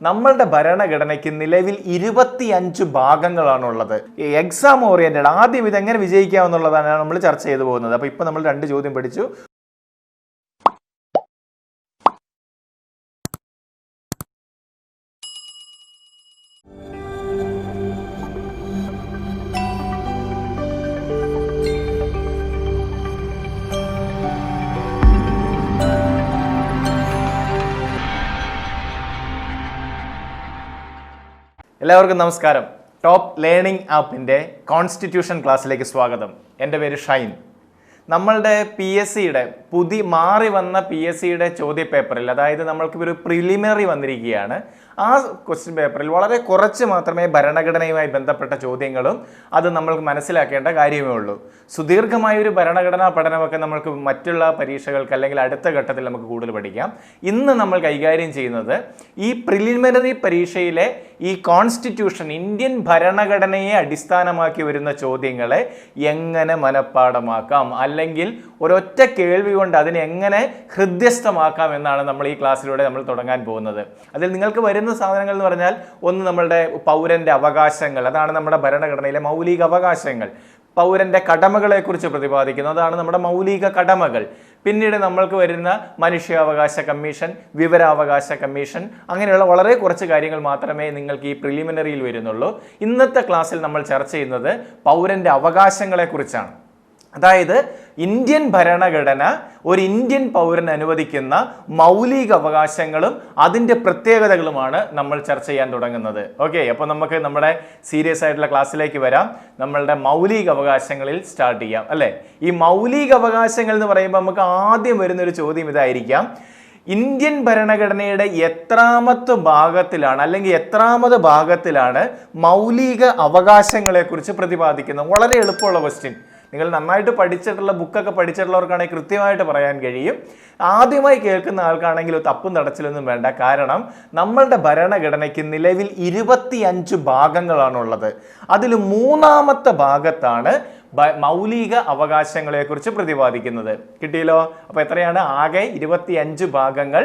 നമ്മളുടെ ഭരണഘടനയ്ക്ക് നിലവിൽ 25 ഭാഗങ്ങളാണുള്ളത്. എക്സാം ഓറിയന്റഡ് ആദ്യം ഇതെങ്ങനെ വിജയിക്കാമെന്നുള്ളതാണ് നമ്മൾ ചർച്ച ചെയ്തു പോകുന്നത്. അപ്പോൾ ഇപ്പോൾ നമ്മൾ 2 ചോദ്യം പഠിച്ചു. എല്ലാവർക്കും നമസ്കാരം. ടോപ്പ് ലേണിംഗ് ആപ്പിൻ്റെ കോൺസ്റ്റിറ്റ്യൂഷൻ ക്ലാസ്സിലേക്ക് സ്വാഗതം. എൻ്റെ പേര് ഷൈൻ. നമ്മളുടെ PSCയുടെ മാറി വന്ന PSCയുടെ ചോദ്യപേപ്പറിൽ, അതായത് നമ്മൾക്ക് ഒരു പ്രിലിമിനറി വന്നിരിക്കുകയാണ്. ആ ക്വസ്റ്റ്യൻ പേപ്പറിൽ വളരെ കുറച്ച് മാത്രമേ ഭരണഘടനയുമായി ബന്ധപ്പെട്ട ചോദ്യങ്ങളും അത് നമ്മൾക്ക് മനസ്സിലാക്കേണ്ട കാര്യമേ ഉള്ളൂ. സുദീർഘമായ ഒരു ഭരണഘടനാ പഠനമൊക്കെ നമ്മൾക്ക് മറ്റുള്ള പരീക്ഷകൾക്ക് അല്ലെങ്കിൽ അടുത്ത ഘട്ടത്തിൽ നമുക്ക് കൂടുതൽ പഠിക്കാം. ഇന്ന് നമ്മൾ കൈകാര്യം ചെയ്യുന്നത് ഈ പ്രിലിമിനറി പരീക്ഷയിലെ ഈ കോൺസ്റ്റിറ്റ്യൂഷൻ, ഇന്ത്യൻ ഭരണഘടനയെ അടിസ്ഥാനമാക്കി വരുന്ന ചോദ്യങ്ങളെ എങ്ങനെ മനഃപ്പാഠമാക്കാം, അല്ലെങ്കിൽ ഒരൊറ്റ കേൾവി കൊണ്ട് അതിനെ എങ്ങനെ ഹൃദ്യസ്ഥമാക്കാം എന്നാണ് നമ്മൾ ഈ ക്ലാസ്സിലൂടെ നമ്മൾ തുടങ്ങാൻ പോകുന്നത്. അതിൽ നിങ്ങൾക്ക് വരുന്ന സാധനങ്ങൾ എന്ന് പറഞ്ഞാൽ, ഒന്ന് നമ്മളുടെ പൗരന്റെ അവകാശങ്ങൾ, അതാണ് നമ്മുടെ ഭരണഘടനയിലെ മൗലിക അവകാശങ്ങൾ. പൗരന്റെ കടമകളെ കുറിച്ച് പ്രതിപാദിക്കുന്നു, അതാണ് നമ്മുടെ മൗലിക കടമകൾ. പിന്നീട് നമ്മൾക്ക് വരുന്ന മനുഷ്യാവകാശ കമ്മീഷൻ, വിവരാവകാശ കമ്മീഷൻ, അങ്ങനെയുള്ള വളരെ കുറച്ച് കാര്യങ്ങൾ മാത്രമേ നിങ്ങൾക്ക് ഈ പ്രിലിമിനറിയിൽ വരുന്നുള്ളൂ. ഇന്നത്തെ ക്ലാസ്സിൽ നമ്മൾ ചർച്ച ചെയ്യുന്നത് പൗരന്റെ അവകാശങ്ങളെ കുറിച്ചാണ്. അതായത് ഇന്ത്യൻ ഭരണഘടന ഒരു ഇന്ത്യൻ പൗരന് അനുവദിക്കുന്ന മൗലിക അവകാശങ്ങളും അതിൻ്റെ പ്രത്യേകതകളുമാണ് നമ്മൾ ചർച്ച ചെയ്യാൻ തുടങ്ങുന്നത്. ഓക്കെ, അപ്പോൾ നമുക്ക് നമ്മുടെ സീരിയസ് ആയിട്ടുള്ള ക്ലാസ്സിലേക്ക് വരാം. നമ്മളുടെ മൗലിക അവകാശങ്ങളിൽ സ്റ്റാർട്ട് ചെയ്യാം, അല്ലേ? ഈ മൗലിക അവകാശങ്ങൾ എന്ന് പറയുമ്പോൾ നമുക്ക് ആദ്യം വരുന്നൊരു ചോദ്യം ഇതായിരിക്കാം: ഇന്ത്യൻ ഭരണഘടനയുടെ എത്രാമത്തെ ഭാഗത്തിലാണ്, അല്ലെങ്കിൽ എത്രാമത് ഭാഗത്തിലാണ് മൗലിക അവകാശങ്ങളെ കുറിച്ച് പ്രതിപാദിക്കുന്നത്? വളരെ എളുപ്പമുള്ള ക്വസ്റ്റ്യൻ. നിങ്ങൾ നന്നായിട്ട് പഠിച്ചിട്ടുള്ള ബുക്കൊക്കെ പഠിച്ചിട്ടുള്ളവർക്കാണെങ്കിൽ കൃത്യമായിട്ട് പറയാൻ കഴിയും. ആദ്യമായി കേൾക്കുന്ന ആൾക്കാണെങ്കിൽ തപ്പും തടച്ചിലൊന്നും വേണ്ട. കാരണം നമ്മളുടെ ഭരണഘടനയ്ക്ക് നിലവിൽ 25 ഭാഗങ്ങളാണുള്ളത്. അതിൽ 3ാമത്തെ ഭാഗത്താണ് മൗലിക അവകാശങ്ങളെ കുറിച്ച് പ്രതിപാദിക്കുന്നത്. കിട്ടിയല്ലോ? അപ്പൊ എത്രയാണ്? ആകെ 25 ഭാഗങ്ങൾ.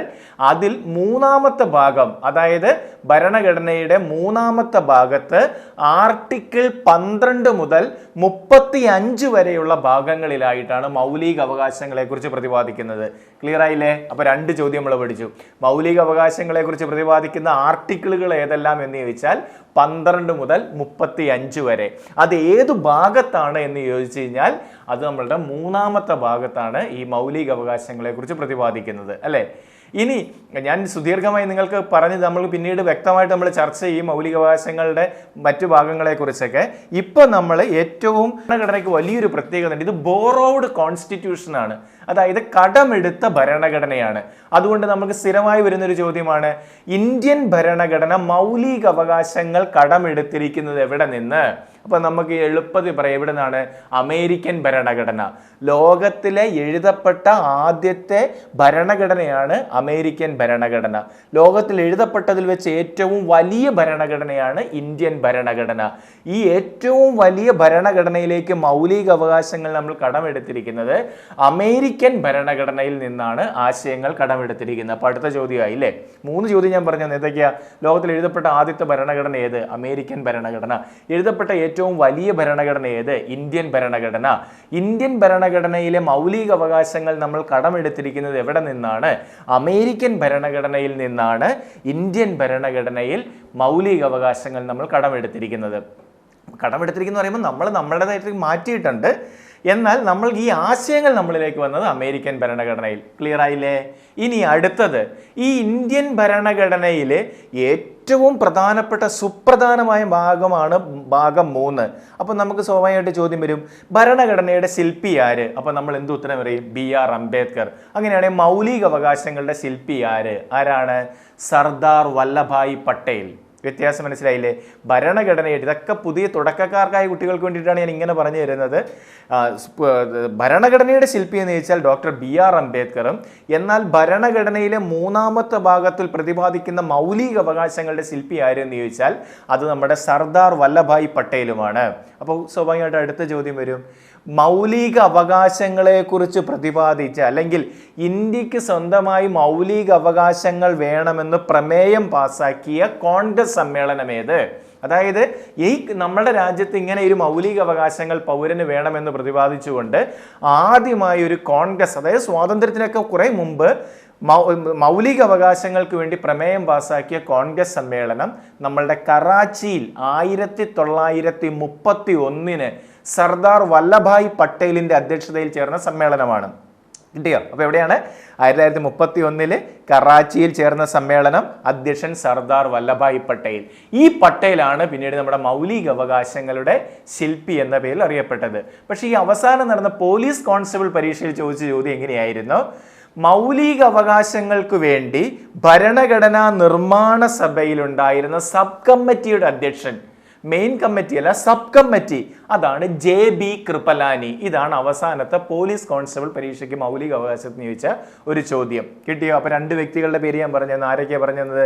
അതിൽ 3ാമത്തെ ഭാഗം, അതായത് ഭരണഘടനയുടെ 3ാമത്തെ ഭാഗത്ത് ആർട്ടിക്കിൾ 12 മുതൽ 35 വരെയുള്ള ഭാഗങ്ങളിലായിട്ടാണ് മൗലിക അവകാശങ്ങളെ കുറിച്ച് പ്രതിപാദിക്കുന്നത്. ക്ലിയർ ആയില്ലേ? അപ്പൊ 2 ചോദ്യം നമ്മൾ പഠിച്ചു. മൗലിക അവകാശങ്ങളെ കുറിച്ച് പ്രതിപാദിക്കുന്ന ആർട്ടിക്കിളുകൾ ഏതെല്ലാം എന്ന് ചോദിച്ചാൽ 12 മുതൽ 35 വരെ. അത് ഏതു ഭാഗത്താണ് എന്ന് ചോദിച്ചു കഴിഞ്ഞാൽ അത് നമ്മളുടെ 3ാമത്തെ ഭാഗത്താണ് ഈ മൗലിക അവകാശങ്ങളെ കുറിച്ച് പ്രതിപാദിക്കുന്നത്, അല്ലേ? ഇനി ഞാൻ സുദീർഘമായി നിങ്ങൾക്ക് പറഞ്ഞ് നമ്മൾ പിന്നീട് വ്യക്തമായിട്ട് നമ്മൾ ചർച്ച ചെയ്യും മൗലികാവകാശങ്ങളുടെ മറ്റു ഭാഗങ്ങളെ കുറിച്ചൊക്കെ. ഇപ്പൊ നമ്മൾ ഏറ്റവും ഭരണഘടനയ്ക്ക് വലിയൊരു പ്രത്യേകത ഉണ്ട്. ഇത് ബോറോഡ് കോൺസ്റ്റിറ്റ്യൂഷൻ ആണ്, അതായത് കടമെടുത്ത ഭരണഘടനയാണ്. അതുകൊണ്ട് നമുക്ക് സ്ഥിരമായി വരുന്നൊരു ചോദ്യമാണ്: ഇന്ത്യൻ ഭരണഘടന മൗലിക അവകാശങ്ങൾ കടമെടുത്തിരിക്കുന്നത് എവിടെ നിന്ന്? അപ്പൊ നമുക്ക് എളുപ്പത്തിൽ പറയാം, എവിടെ നിന്നാണ്? അമേരിക്കൻ ഭരണഘടന. ലോകത്തിലെ എഴുതപ്പെട്ട ആദ്യത്തെ ഭരണഘടനയാണ് അമേരിക്കൻ ഭരണഘടന. ലോകത്തിൽ എഴുതപ്പെട്ടതിൽ വെച്ച് ഏറ്റവും വലിയ ഭരണഘടനയാണ് ഇന്ത്യൻ ഭരണഘടന. ഈ ഏറ്റവും വലിയ ഭരണഘടനയിലേക്ക് മൗലിക അവകാശങ്ങൾ നമ്മൾ കടമെടുത്തിരിക്കുന്നത് അമേരിക്കൻ ഭരണഘടനയിൽ നിന്നാണ് ആശയങ്ങൾ കടമെടുത്തിരിക്കുന്നത്. അപ്പൊ അടുത്ത ചോദ്യമായില്ലേ? 3 ചോദ്യം ഞാൻ പറഞ്ഞു. ഏതൊക്കെയാ? ലോകത്തിൽ എഴുതപ്പെട്ട ആദ്യത്തെ ഭരണഘടന ഏത്? അമേരിക്കൻ ഭരണഘടന. എഴുതപ്പെട്ട ഏറ്റവും വലിയ ഭരണഘടന ഏത്? ഇന്ത്യൻ ഭരണഘടന. ഇന്ത്യൻ ഭരണഘടനയിലെ മൗലിക അവകാശങ്ങൾ നമ്മൾ കടമെടുത്തിരിക്കുന്നത് എവിടെ നിന്നാണ്? അമേരിക്കൻ ഭരണഘടനയിൽ നിന്നാണ് ഇന്ത്യൻ ഭരണഘടനയിൽ മൗലിക അവകാശങ്ങൾ നമ്മൾ കടമെടുത്തിരിക്കുന്നത്. കടമെടുത്തിരിക്കുന്ന പറയുമ്പോൾ നമ്മൾ നമ്മുടേതായിട്ട് മാറ്റിയിട്ടുണ്ട്. എന്നാൽ നമ്മൾ ഈ ആശയങ്ങൾ നമ്മളിലേക്ക് വന്നത് അമേരിക്കൻ ഭരണഘടനയിൽ. ക്ലിയർ ആയില്ലേ? ഇനി അടുത്തത്, ഈ ഇന്ത്യൻ ഭരണഘടനയിലെ ഏറ്റവും പ്രധാനപ്പെട്ട സുപ്രധാനമായ ഭാഗമാണ് ഭാഗം 3. അപ്പൊ നമുക്ക് സ്വാഭാവികമായിട്ട് ചോദ്യം വരും, ഭരണഘടനയുടെ ശില്പി ആര്? അപ്പൊ നമ്മൾ എന്ത് ഉത്തരം പറയും? BR അംബേദ്കർ. അങ്ങനെയാണെങ്കിൽ മൗലിക അവകാശങ്ങളുടെ ശില്പി ആരാണ്? സർദാർ വല്ലഭായ് പട്ടേൽ. വ്യത്യാസം മനസ്സിലായില്ലേ? ഭരണഘടനയുടെ, ഇതൊക്കെ പുതിയ തുടക്കക്കാർക്കായ കുട്ടികൾക്ക് വേണ്ടിയിട്ടാണ് ഞാൻ ഇങ്ങനെ പറഞ്ഞു തരുന്നത്. ഭരണഘടനയുടെ ശില്പി എന്ന് ചോദിച്ചാൽ ഡോക്ടർ BR അംബേദ്കറും, എന്നാൽ ഭരണഘടനയിലെ 3ാമത്തെ ഭാഗത്തിൽ പ്രതിപാദിക്കുന്ന മൗലിക അവകാശങ്ങളുടെ ശില്പി ആരെന്ന് ചോദിച്ചാൽ അത് നമ്മുടെ സർദാർ വല്ലഭായ് പട്ടേലുമാണ്. അപ്പോൾ സ്വാഭാവികമായിട്ട് അടുത്ത ചോദ്യം വരും, മൗലിക അവകാശങ്ങളെക്കുറിച്ച് പ്രതിപാദിച്ച അല്ലെങ്കിൽ ഇന്ത്യക്ക് സ്വന്തമായി മൗലിക അവകാശങ്ങൾ വേണമെന്ന് പ്രമേയം പാസാക്കിയ കോൺഗ്രസ് സമ്മേളനം ഏത്? അതായത് ഈ നമ്മുടെ രാജ്യത്ത് ഇങ്ങനെ ഒരു മൗലിക അവകാശങ്ങൾ പൗരന് വേണമെന്ന് പ്രതിപാദിച്ചുകൊണ്ട് ആദ്യമായി ഒരു കോൺഗ്രസ്, അതായത് സ്വാതന്ത്ര്യത്തിനൊക്കെ കുറെ മുമ്പ് മൗലിക അവകാശങ്ങൾക്ക് വേണ്ടി പ്രമേയം പാസാക്കിയ കോൺഗ്രസ് സമ്മേളനം നമ്മളുടെ കറാച്ചിയിൽ 1931 സർദാർ വല്ലഭായ് പട്ടേലിന്റെ അധ്യക്ഷതയിൽ ചേർന്ന സമ്മേളനമാണ്. കിട്ടിയോ? അപ്പോൾ എവിടെയാണ്? 1931 കറാച്ചിയിൽ ചേർന്ന സമ്മേളനം, അധ്യക്ഷൻ സർദാർ വല്ലഭായ് പട്ടേൽ. ഈ പട്ടേലാണ് പിന്നീട് നമ്മുടെ മൗലിക അവകാശങ്ങളുടെ ശില്പി എന്ന പേരിൽ അറിയപ്പെട്ടത്. പക്ഷേ ഈ അവസാനം നടന്ന പോലീസ് കോൺസ്റ്റബിൾ പരീക്ഷയിൽ ചോദിച്ച ചോദ്യം എങ്ങനെയായിരുന്നു? മൗലിക അവകാശങ്ങൾക്ക് വേണ്ടി ഭരണഘടനാ നിർമ്മാണ സഭയിലുണ്ടായിരുന്ന സബ് കമ്മിറ്റിയുടെ അധ്യക്ഷൻ, മെയിൻ കമ്മിറ്റി അല്ല, സബ് കമ്മിറ്റി, അതാണ് JB കൃപലാനി. ഇതാണ് അവസാനത്തെ പോലീസ് കോൺസ്റ്റബിൾ പരീക്ഷയ്ക്ക് മൗലിക അവകാശത്തിന് ചോദിച്ച ഒരു ചോദ്യം. കിട്ടിയോ? അപ്പൊ രണ്ട് വ്യക്തികളുടെ പേര് ഞാൻ പറഞ്ഞത്. ആരൊക്കെയാണ് പറഞ്ഞത്?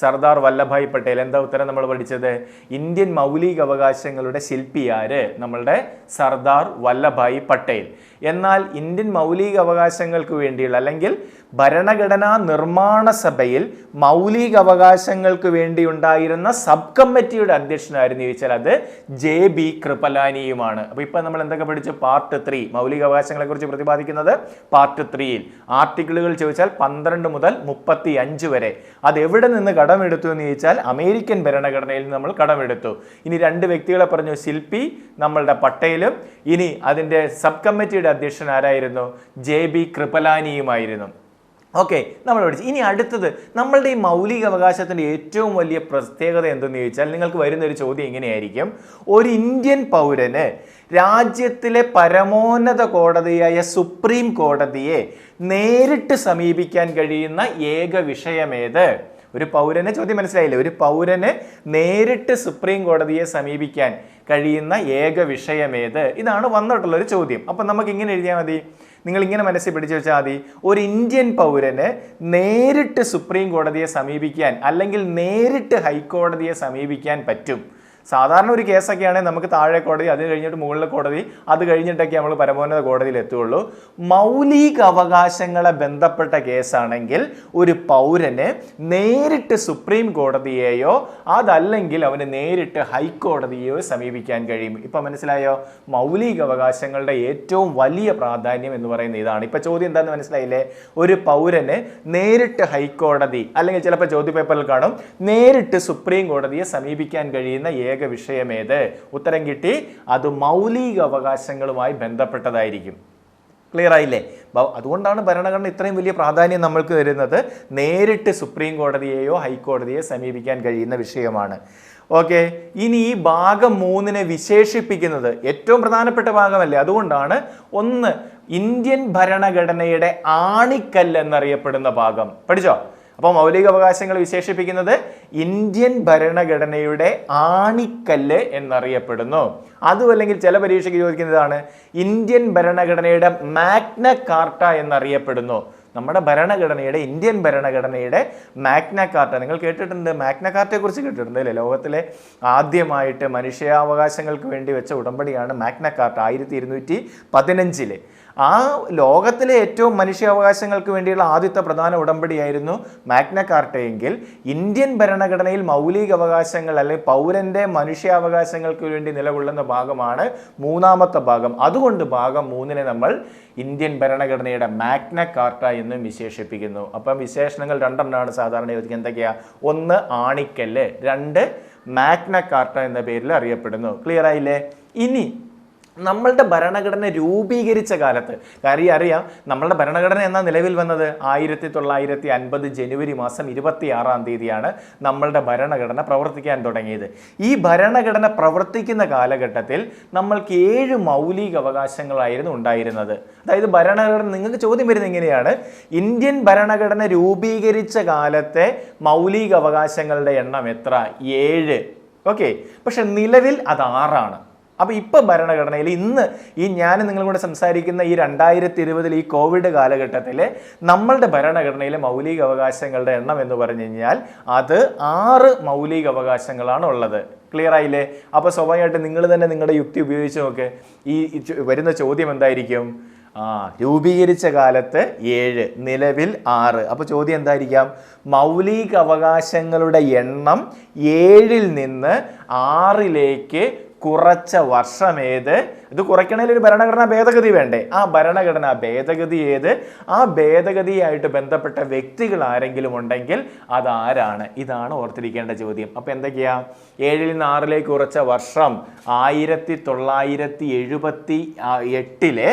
സർദാർ വല്ലഭായ് പട്ടേൽ. എന്താ ഉത്തരം നമ്മൾ പഠിച്ചത്? ഇന്ത്യൻ മൗലിക അവകാശങ്ങളുടെ ശില്പി ആര്? നമ്മളുടെ സർദാർ വല്ലഭായ് പട്ടേൽ. എന്നാൽ ഇന്ത്യൻ മൗലിക അവകാശങ്ങൾക്ക് വേണ്ടിയുള്ള അല്ലെങ്കിൽ ഭരണഘടനാ നിർമ്മാണ സഭയിൽ മൗലിക അവകാശങ്ങൾക്ക് വേണ്ടി ഉണ്ടായിരുന്ന സബ് കമ്മിറ്റിയുടെ അധ്യക്ഷനായിരുന്നു ചോദിച്ചാൽ അത് JB കൃപലാനിയുമാണ്. അപ്പൊ ഇപ്പൊ നമ്മൾ എന്തൊക്കെ പഠിച്ചു? പാർട്ട് 3 മൗലിക അവകാശങ്ങളെ കുറിച്ച് പ്രതിപാദിക്കുന്നത് പാർട്ട് 3യിൽ ആർട്ടിക്കിളുകൾ ചോദിച്ചാൽ 12 മുതൽ 35 വരെ. അത് എവിടെ നിന്ന് കടമെടുത്തു എന്ന് ചോദിച്ചാൽ അമേരിക്കൻ ഭരണഘടനയിൽ നിന്ന് നമ്മൾ കടമെടുത്തു. ഇനി രണ്ട് വ്യക്തികളെ പറഞ്ഞു, ശില്പി നമ്മളുടെ പട്ടേലും, ഇനി അതിന്റെ സബ് കമ്മിറ്റിയുടെ അധ്യക്ഷൻ ആരായിരുന്നു? JB കൃപലാനിയുമായിരുന്നു. ഓക്കെ, നമ്മൾ പഠിച്ചു. ഇനി അടുത്തത് നമ്മളുടെ ഈ മൗലിക അവകാശത്തിൻ്റെ ഏറ്റവും വലിയ പ്രത്യേകത എന്തെന്ന് ചോദിച്ചാൽ നിങ്ങൾക്ക് വരുന്ന ഒരു ചോദ്യം എങ്ങനെയായിരിക്കും? ഒരു ഇന്ത്യൻ പൗരന് രാജ്യത്തിലെ പരമോന്നത കോടതിയായ സുപ്രീം കോടതിയെ നേരിട്ട് സമീപിക്കാൻ കഴിയുന്ന ഏക വിഷയമേത്? ഒരു പൗരന്, ചോദ്യം മനസ്സിലായില്ലേ? ഒരു പൗരന് നേരിട്ട് സുപ്രീം കോടതിയെ സമീപിക്കാൻ കഴിയുന്ന ഏക വിഷയമേത്? ഇതാണ് വന്നിട്ടുള്ള ഒരു ചോദ്യം. അപ്പം നമുക്ക് ഇങ്ങനെ എഴുതിയാൽ മതി, നിങ്ങൾ ഇങ്ങനെ മനസ്സിൽ പിടിച്ചു വെച്ചാൽ മതി, ഒരു ഇന്ത്യൻ പൗരന് നേരിട്ട് സുപ്രീം കോടതിയെ സമീപിക്കാൻ അല്ലെങ്കിൽ നേരിട്ട് ഹൈക്കോടതിയെ സമീപിക്കാൻ പറ്റും. സാധാരണ ഒരു കേസൊക്കെയാണെങ്കിൽ നമുക്ക് താഴെ കോടതി, അത് കഴിഞ്ഞിട്ട് മുകളിലെ കോടതി, അത് കഴിഞ്ഞിട്ടൊക്കെ നമ്മൾ പരമോന്നത കോടതിയിൽ എത്തുകയുള്ളൂ. മൗലിക അവകാശങ്ങളെ ബന്ധപ്പെട്ട കേസാണെങ്കിൽ ഒരു പൗരന് നേരിട്ട് സുപ്രീം കോടതിയെയോ അതല്ലെങ്കിൽ അവന് നേരിട്ട് ഹൈക്കോടതിയെയോ സമീപിക്കാൻ കഴിയും. ഇപ്പം മനസ്സിലായോ? മൗലിക അവകാശങ്ങളുടെ ഏറ്റവും വലിയ പ്രാധാന്യം എന്ന് പറയുന്നത് ഇതാണ്. ഇപ്പം ചോദ്യം എന്താണെന്ന് മനസ്സിലായില്ലേ? ഒരു പൗരന് നേരിട്ട് ഹൈക്കോടതി അല്ലെങ്കിൽ ചിലപ്പോൾ ചോദ്യപേപ്പറിൽ കാണും നേരിട്ട് സുപ്രീം കോടതിയെ സമീപിക്കാൻ കഴിയുന്ന ഏക വിഷയമേത്? ഉത്തരം കിട്ടി. അത് മൗലിക അവകാശങ്ങളുമായി ബന്ധപ്പെട്ടതായിരിക്കും. ക്ലിയർ ആയില്ലേ? അതുകൊണ്ടാണ് ഭരണഘടന ഇത്രയും വലിയ പ്രാധാന്യം നമ്മൾക്ക് തരുന്നത്. നേരിട്ട് സുപ്രീം കോടതിയെയോ ഹൈക്കോടതിയെ സമീപിക്കാൻ കഴിയുന്ന വിഷയമാണ്. ഓക്കെ, ഇനി ഈ ഭാഗം 3 വിശേഷിപ്പിക്കുന്നത് ഏറ്റവും പ്രധാനപ്പെട്ട ഭാഗമല്ലേ? അതുകൊണ്ടാണ് ഒന്ന് ഇന്ത്യൻ ഭരണഘടനയുടെ ആണിക്കല്ല് എന്നറിയപ്പെടുന്ന ഭാഗം. പഠിച്ചോ? അപ്പോൾ മൗലിക അവകാശങ്ങൾ വിശേഷിപ്പിക്കുന്നത് ഇന്ത്യൻ ഭരണഘടനയുടെ ആണിക്കല്ല് എന്നറിയപ്പെടുന്നു. അതും അല്ലെങ്കിൽ ചില പരീക്ഷയ്ക്ക് ചോദിക്കുന്നതാണ് ഇന്ത്യൻ ഭരണഘടനയുടെ മാഗ്ന കാർട്ട എന്നറിയപ്പെടുന്നു. നമ്മുടെ ഭരണഘടനയുടെ, ഇന്ത്യൻ ഭരണഘടനയുടെ മാഗ്ന കാർട്ട നിങ്ങൾ കേട്ടിട്ടുണ്ട്. മാഗ്ന കാർട്ടയെ കുറിച്ച് കേട്ടിട്ടുണ്ട് അല്ലേ? ലോകത്തിലെ ആദ്യമായിട്ട് മനുഷ്യാവകാശങ്ങൾക്ക് വേണ്ടി വെച്ച ഉടമ്പടിയാണ് മാഗ്ന കാർട്ട 1215. ആ ലോകത്തിലെ ഏറ്റവും മനുഷ്യാവകാശങ്ങൾക്ക് വേണ്ടിയുള്ള ആദ്യത്തെ പ്രധാന ഉടമ്പടിയായിരുന്നു മാഗ്ന കാർട്ടയെങ്കിൽ ഇന്ത്യൻ ഭരണഘടനയിൽ മൗലിക അവകാശങ്ങൾ അല്ലെങ്കിൽ പൗരന്റെ മനുഷ്യാവകാശങ്ങൾക്ക് വേണ്ടി നിലകൊള്ളുന്ന ഭാഗമാണ് 3ാമത്തെ ഭാഗം. അതുകൊണ്ട് ഭാഗം 3 നമ്മൾ ഇന്ത്യൻ ഭരണഘടനയുടെ മാഗ്ന കാർട്ട എന്നും വിശേഷിപ്പിക്കുന്നു. അപ്പം വിശേഷണങ്ങൾ 2 സാധാരണ ചോദിക്കുന്നത്. എന്തൊക്കെയാ? 1 ആണിക്കല്ല്, 2 മാഗ്ന കാർട്ട എന്ന പേരിൽ അറിയപ്പെടുന്നു. ക്ലിയർ ആയില്ലേ? ഇനി നമ്മളുടെ ഭരണഘടന രൂപീകരിച്ച കാലത്ത്, കാര്യം അറിയാം, നമ്മളുടെ ഭരണഘടന എന്നാ നിലവിൽ വന്നത് 1950 ജനുവരി മാസം 26-ാം തീയതിയാണ് നമ്മളുടെ ഭരണഘടന പ്രവർത്തിക്കാൻ തുടങ്ങിയത്. ഈ ഭരണഘടന പ്രവർത്തിക്കുന്ന കാലഘട്ടത്തിൽ നമ്മൾക്ക് 7 മൗലിക അവകാശങ്ങളായിരുന്നു ഉണ്ടായിരുന്നത്. അതായത് ഭരണഘടന, നിങ്ങൾക്ക് ചോദ്യം വരുന്നത് എങ്ങനെയാണ്? ഇന്ത്യൻ ഭരണഘടന രൂപീകരിച്ച കാലത്തെ മൗലിക അവകാശങ്ങളുടെ എണ്ണം എത്ര? 7. ഓക്കെ, പക്ഷെ നിലവിൽ അത് 6ആണ്. അപ്പോൾ ഇപ്പോൾ ഭരണഘടനയിൽ ഇന്ന് ഞാൻ നിങ്ങളും കൂടെ സംസാരിക്കുന്ന ഈ 2020 ഈ കോവിഡ് കാലഘട്ടത്തിൽ നമ്മളുടെ ഭരണഘടനയിലെ മൗലിക അവകാശങ്ങളുടെ എണ്ണം എന്ന് പറഞ്ഞു കഴിഞ്ഞാൽ അത് 6 മൗലിക അവകാശങ്ങളാണ് ഉള്ളത്. ക്ലിയർ ആയില്ലേ? അപ്പോൾ സ്വാഭാവികമായിട്ട് നിങ്ങൾ തന്നെ നിങ്ങളുടെ യുക്തി ഉപയോഗിച്ച് നോക്ക്. ഈ വരുന്ന ചോദ്യം എന്തായിരിക്കും? രൂപീകരിച്ച കാലത്ത് 7, നിലവിൽ 6. അപ്പോൾ ചോദ്യം എന്തായിരിക്കാം? മൗലിക അവകാശങ്ങളുടെ എണ്ണം 7-ൽ നിന്ന് 6-ലേക്ക് കുറച്ച വർഷം ഏത്? ഇത് കുറയ്ക്കണമെങ്കിൽ ഒരു ഭരണഘടനാ ഭേദഗതി വേണ്ടേ? ആ ഭരണഘടനാ ഭേദഗതി ഏത്? ആ ഭേദഗതിയായിട്ട് ബന്ധപ്പെട്ട വ്യക്തികൾ ആരെങ്കിലും ഉണ്ടെങ്കിൽ അതാരാണ്? ഇതാണ് ഓർത്തിരിക്കേണ്ട ചോദ്യം. അപ്പോൾ എന്തൊക്കെയാ? 7-ൽ നിന്ന് 6-ലേക്ക് കുറച്ച വർഷം 1978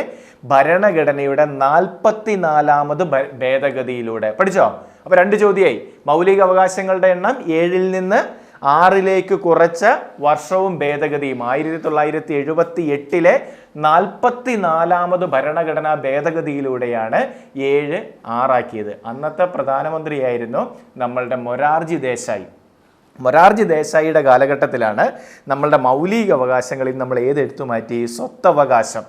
ഭരണഘടനയുടെ 44ാമത് ഭേദഗതിയിലൂടെ. പഠിച്ചോ? അപ്പോൾ 2 ചോദ്യമായി. മൗലിക അവകാശങ്ങളുടെ എണ്ണം 7-ൽ നിന്ന് 6-ലേക്ക് കുറച്ച വർഷവും ഭേദഗതിയും 1978 44ാമത് ഭരണഘടനാ ഭേദഗതിയിലൂടെയാണ് 7 6 അന്നത്തെ പ്രധാനമന്ത്രിയായിരുന്നു നമ്മളുടെ മൊറാർജി ദേശായി. മൊറാർജി ദേശായിയുടെ കാലഘട്ടത്തിലാണ് നമ്മളുടെ മൗലിക അവകാശങ്ങളിൽ നമ്മൾ ഏതെടുത്തു മാറ്റി? സ്വത്തവകാശം.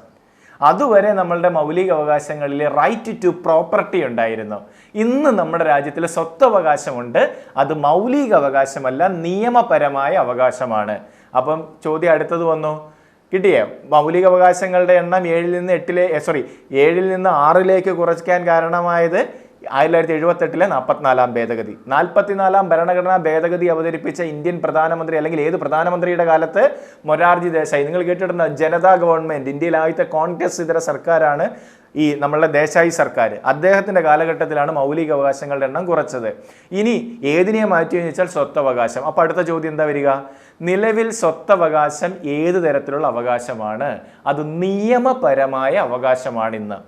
അതുവരെ നമ്മളുടെ മൗലിക അവകാശങ്ങളിൽ റൈറ്റ് ടു പ്രോപ്പർട്ടി ഉണ്ടായിരുന്നു. ഇന്ന് നമ്മുടെ രാജ്യത്തിൽ സ്വത്തവകാശമുണ്ട്. അത് മൗലിക അവകാശമല്ല, നിയമപരമായ അവകാശമാണ്. അപ്പം ചോദ്യം അടുത്തത് വന്നു. കിട്ടിയേ? മൗലിക അവകാശങ്ങളുടെ എണ്ണം 7-ൽ നിന്ന് 6-ലേക്ക് കുറയ്ക്കാൻ കാരണമായത് 1978 44ാം ഭേദഗതി. 44ാം ഭരണഘടനാ ഭേദഗതി അവതരിപ്പിച്ച ഇന്ത്യൻ പ്രധാനമന്ത്രി അല്ലെങ്കിൽ ഏത് പ്രധാനമന്ത്രിയുടെ കാലത്ത്? മൊറാർജി ദേശായി. നിങ്ങൾ കേട്ടിട്ടുണ്ട് ജനതാ ഗവൺമെന്റ്, ഇന്ത്യയിൽ ആദ്യത്തെ കോൺഗ്രസ് ഇതര സർക്കാരാണ് ഈ നമ്മളുടെ ദേശായി സർക്കാർ. അദ്ദേഹത്തിന്റെ കാലഘട്ടത്തിലാണ് മൗലിക അവകാശങ്ങളുടെ എണ്ണം കുറച്ചത്. ഇനി ഏതിനെ മാറ്റിയെന്ന് വെച്ചാൽ സ്വത്തവകാശം. അപ്പൊ അടുത്ത ചോദ്യം എന്താ വരിക? നിലവിൽ സ്വത്തവകാശം ഏത് തരത്തിലുള്ള അവകാശമാണ്? അത് നിയമപരമായ അവകാശമാണിന്ന്.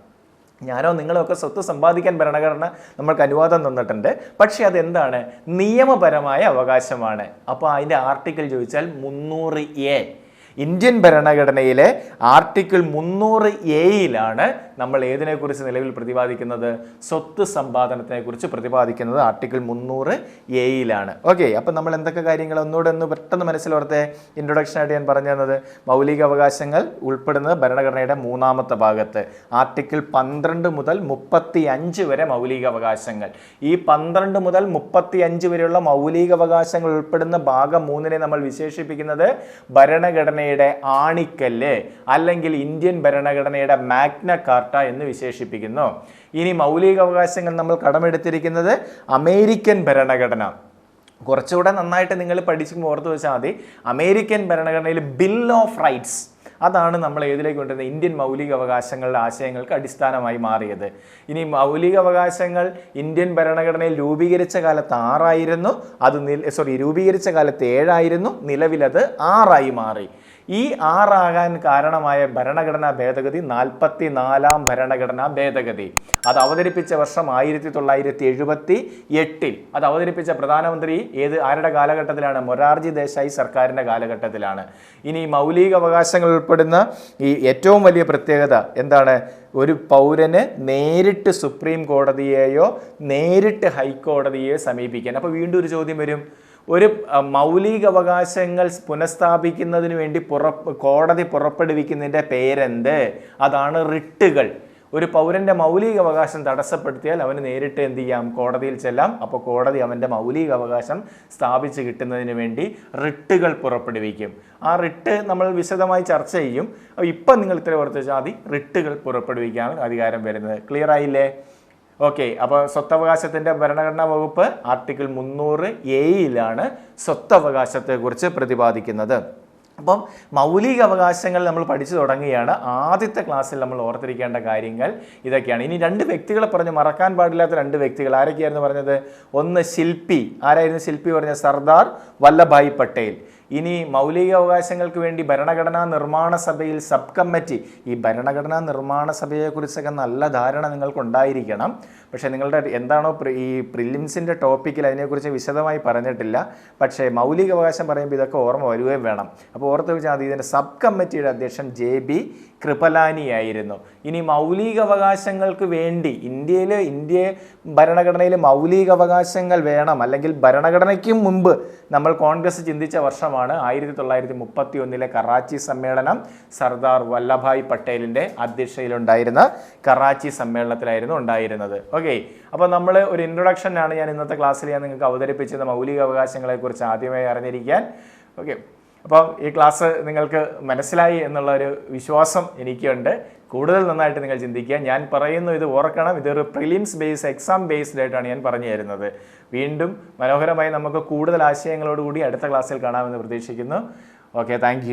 ഞാനോ നിങ്ങളോ ഒക്കെ സ്വത്ത് സമ്പാദിക്കാൻ ഭരണഘടന നമ്മൾക്ക് അനുവാദം തന്നിട്ടുണ്ട്. പക്ഷെ അതെന്താണ്? നിയമപരമായ അവകാശമാണ്. അപ്പോൾ അതിൻ്റെ ആർട്ടിക്കിൾ ചോദിച്ചാൽ 300A. ഇന്ത്യൻ ഭരണഘടനയിലെ ആർട്ടിക്കിൾ 300A നമ്മൾ ഏതിനെക്കുറിച്ച് നിലവിൽ പ്രതിപാദിക്കുന്നത്? സ്വത്ത് സമ്പാദനത്തിനെ കുറിച്ച് പ്രതിപാദിക്കുന്നത് ആർട്ടിക്കിൾ 300A. ഓക്കെ, അപ്പം നമ്മൾ എന്തൊക്കെ കാര്യങ്ങൾ ഒന്നുകൂടെ പെട്ടെന്ന് മനസ്സിലോർത്തെ. ഇൻട്രൊഡക്ഷനായിട്ട് ഞാൻ പറഞ്ഞു തന്നത് മൗലിക അവകാശങ്ങൾ ഉൾപ്പെടുന്നത് ഭരണഘടനയുടെ 3ാമത്തെ ഭാഗത്ത് ആർട്ടിക്കിൾ 12 മുതൽ 35 വരെ മൗലിക അവകാശങ്ങൾ. ഈ 12 മുതൽ 35 വരെയുള്ള മൗലിക അവകാശങ്ങൾ ഉൾപ്പെടുന്ന ഭാഗം 3 നമ്മൾ വിശേഷിപ്പിക്കുന്നത് ഭരണഘടനയുടെ ആണിക്കല്ല് അല്ലെങ്കിൽ ഇന്ത്യൻ ഭരണഘടനയുടെ മാഗ്ന കാർട്ട എന്ന് വിശേഷിപ്പിക്കുന്നു. ഇനി മൗലിക അവകാശങ്ങൾ നമ്മൾ കടമെടുത്തിരിക്കുന്നത് അമേരിക്കൻ ഭരണഘടന. കുറച്ചുകൂടെ നന്നായിട്ട് നിങ്ങൾ പഠിക്കുമ്പോൾ ഓർത്ത് വെച്ചാൽ മതി. അമേരിക്കൻ ഭരണഘടനയിൽ ബിൽ ഓഫ് റൈറ്റ്സ് അതാണ് നമ്മൾ ഏതിലേക്ക് കൊണ്ടുവരുന്നത്? ഇന്ത്യൻ മൗലിക അവകാശങ്ങളുടെ ആശയങ്ങൾക്ക് അടിസ്ഥാനമായി മാറിയത്. ഇനി മൗലിക അവകാശങ്ങൾ ഇന്ത്യൻ ഭരണഘടനയിൽ രൂപീകരിച്ച കാലത്ത് 6 അത് രൂപീകരിച്ച കാലത്ത് 7 നിലവിലത് 6 മാറി. ഈ 6 കാരണമായ ഭരണഘടനാ ഭേദഗതി 44ാം ഭരണഘടനാ ഭേദഗതി. അത് അവതരിപ്പിച്ച വർഷം 1978. അത് അവതരിപ്പിച്ച പ്രധാനമന്ത്രി ആരുടെ കാലഘട്ടത്തിലാണ്? മൊറാർജി ദേശായി സർക്കാരിൻ്റെ കാലഘട്ടത്തിലാണ്. ഇനി മൗലിക അവകാശങ്ങൾ ഉൾപ്പെടുന്ന ഈ ഏറ്റവും വലിയ പ്രത്യേകത എന്താണ്? ഒരു പൗരന് നേരിട്ട് സുപ്രീം കോടതിയെയോ നേരിട്ട് ഹൈക്കോടതിയെയോ സമീപിക്കാൻ. അപ്പോൾ വീണ്ടും ഒരു ചോദ്യം വരും. ഒരു മൗലിക അവകാശങ്ങൾ പുനഃസ്ഥാപിക്കുന്നതിന് വേണ്ടി കോടതി പുറപ്പെടുവിക്കുന്നതിൻ്റെ പേരെന്ത്? അതാണ് റിട്ടുകൾ. ഒരു പൗരന്റെ മൗലിക അവകാശം തടസ്സപ്പെടുത്തിയാൽ അവന് നേരിട്ട് എന്ത് ചെയ്യാം? കോടതിയിൽ ചെല്ലാം. അപ്പോൾ കോടതി അവൻ്റെ മൗലിക അവകാശം സ്ഥാപിച്ച് കിട്ടുന്നതിന് വേണ്ടി റിട്ടുകൾ പുറപ്പെടുവിക്കും. ആ റിട്ട് നമ്മൾ വിശദമായി ചർച്ച ചെയ്യും. അപ്പോൾ ഇപ്പം നിങ്ങൾ ഇത്ര ഓർത്ത് വെച്ചാൽ മതി, റിട്ടുകൾ പുറപ്പെടുവിക്കാനാണ് അധികാരം വരുന്നത്. ക്ലിയർ ആയില്ലേ? ഓക്കെ, അപ്പോൾ സ്വത്തവകാശത്തിൻ്റെ ഭരണഘടനാ വകുപ്പ് ആർട്ടിക്കിൾ 300A സ്വത്തവകാശത്തെക്കുറിച്ച് പ്രതിപാദിക്കുന്നത്. അപ്പം മൗലിക അവകാശങ്ങൾ നമ്മൾ പഠിച്ചു തുടങ്ങുകയാണ്. ആദ്യത്തെ ക്ലാസ്സിൽ നമ്മൾ ഓർത്തിരിക്കേണ്ട കാര്യങ്ങൾ ഇതൊക്കെയാണ്. ഇനി 2 വ്യക്തികളെ പറഞ്ഞു, മറക്കാൻ പാടില്ലാത്ത 2 വ്യക്തികൾ. ആരൊക്കെയായിരുന്നു പറഞ്ഞത്? ഒന്ന് ശില്പി. ആരായിരുന്നു ശില്പി പറഞ്ഞ? സർദാർ വല്ലഭായ് പട്ടേൽ. ഇനി മൗലിക അവകാശങ്ങൾക്ക് വേണ്ടി ഭരണഘടനാ നിർമ്മാണ സഭയിൽ സബ് കമ്മിറ്റി. ഈ ഭരണഘടനാ നിർമ്മാണ സഭയെക്കുറിച്ചൊക്കെ നല്ല ധാരണ നിങ്ങൾക്കുണ്ടായിരിക്കണം. പക്ഷേ നിങ്ങളുടെ എന്താണോ ഈ പ്രിലിംസിൻ്റെ ടോപ്പിക്കിൽ അതിനെക്കുറിച്ച് വിശദമായി പറഞ്ഞിട്ടില്ല. പക്ഷേ മൗലിക അവകാശം പറയുമ്പോൾ ഇതൊക്കെ ഓർമ്മ വരികയും വേണം. അപ്പോൾ ഓർത്ത് വെച്ചാൽ മതി, ഇതിൻ്റെ സബ് കമ്മിറ്റിയുടെ അധ്യക്ഷൻ JB കൃപലാനി ആയിരുന്നു. ഇനി മൗലിക അവകാശങ്ങൾക്ക് വേണ്ടി ഇന്ത്യ ഭരണഘടനയിൽ മൗലിക അവകാശങ്ങൾ വേണം, അല്ലെങ്കിൽ ഭരണഘടനയ്ക്കും മുമ്പ് നമ്മൾ കോൺഗ്രസ് ചിന്തിച്ച വർഷമാണ് 1931 കറാച്ചി സമ്മേളനം. സർദാർ വല്ലഭായ് പട്ടേലിൻ്റെ അധ്യക്ഷതയിലുണ്ടായിരുന്ന കറാച്ചി സമ്മേളനത്തിലായിരുന്നു ഉണ്ടായിരുന്നത്. ഓക്കെ, അപ്പോൾ നമ്മൾ ഒരു ഇൻട്രൊഡക്ഷനാണ് ഞാൻ ഇന്നത്തെ ക്ലാസ്സിൽ ഞാൻ നിങ്ങൾക്ക് അവതരിപ്പിച്ചത്, മൗലിക അവകാശങ്ങളെക്കുറിച്ച് ആദ്യമായി അറിഞ്ഞിരിക്കാൻ. ഓക്കെ, അപ്പോൾ ഈ ക്ലാസ് നിങ്ങൾക്ക് മനസ്സിലായി എന്നുള്ള ഒരു വിശ്വാസം എനിക്കുണ്ട്. കൂടുതൽ നന്നായിട്ട് നിങ്ങൾ ചിന്തിക്കുക. ഞാൻ പറയുന്നു, ഇത് ഓർക്കണം, ഇതൊരു പ്രിലിംസ് ബേസ്ഡ് എക്സാം ബേസ്ഡ് ആയിട്ടാണ് ഞാൻ പറഞ്ഞു തരുന്നത്. വീണ്ടും മനോഹരമായി നമുക്ക് കൂടുതൽ ആശയങ്ങളോടുകൂടി അടുത്ത ക്ലാസ്സിൽ കാണാമെന്ന് പ്രതീക്ഷിക്കുന്നു. Okay, thank